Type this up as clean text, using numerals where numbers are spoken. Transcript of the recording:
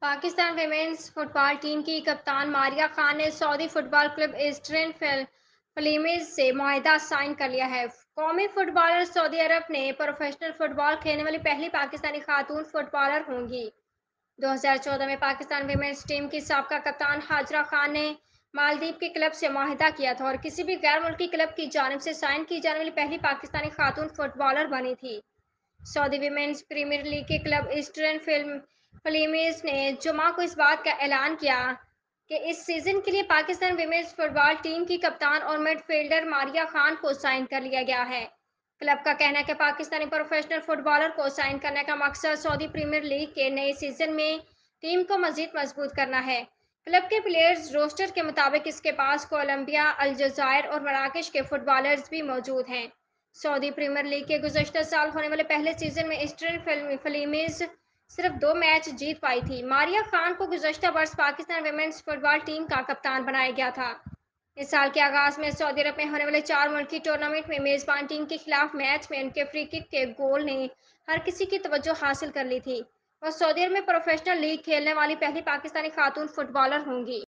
Pakistan women's football team की कप्तान मारिया खान ने सऊदी फुटबॉल क्लब ईस्टर्न फ्लेमिज से मुआहदा साइन कर लिया है। कौमी फुटबॉलर सऊदी अरब ने प्रोफेशनल फुटबॉल खेलने वाली पहली पाकिस्तानी खातून फुटबॉलर होंगी। 2014 में पाकिस्तान विमेंस टीम की साबका कप्तान हाजरा खान ने मालदीव के क्लब से मुआहदा किया था और किसी भी गैर मुल्की क्लब की जानिब से साइन की जाने वाली पहली पाकिस्तानी खातून फुटबॉलर बनी थी। सऊदी विमेंस प्रीमियर लीग के क्लब ईस्टर्न फ्लेमिज ने जुमा को इस बात का ऐलान किया कि इस सीजन के लिए पाकिस्तान विमेंस फुटबॉल टीम की कप्तान और मिडफील्डर मारिया खान को साइन कर लिया गया है। क्लब का कहना है कि पाकिस्तानी प्रोफेशनल फुटबॉलर को साइन करने का मकसद सऊदी प्रीमियर लीग के नए सीजन में टीम को मजीद मजबूत करना है। क्लब के प्लेयर्स रोस्टर के मुताबिक इसके पास कोलंबिया, अलजायर और मराकश के फुटबॉलर्स भी मौजूद हैं। सऊदी प्रीमियर लीग के गुज़श्ता साल होने वाले पहले सीजन में ईस्टर्न फ्लेमिज सिर्फ 2 मैच जीत पाई थी। मारिया खान को गुज़श्ता वर्ष पाकिस्तान वुमेन्स फुटबॉल टीम का कप्तान बनाया गया था। इस साल के आगाज में सऊदी अरब में होने वाले 4 मुल्की टूर्नामेंट में मेजबान टीम के खिलाफ मैच में उनके फ्री किक के गोल ने हर किसी की तवज्जो हासिल कर ली थी। वह सऊदी अरब में प्रोफेशनल लीग खेलने वाली पहली पाकिस्तानी खातून फुटबॉलर होंगी।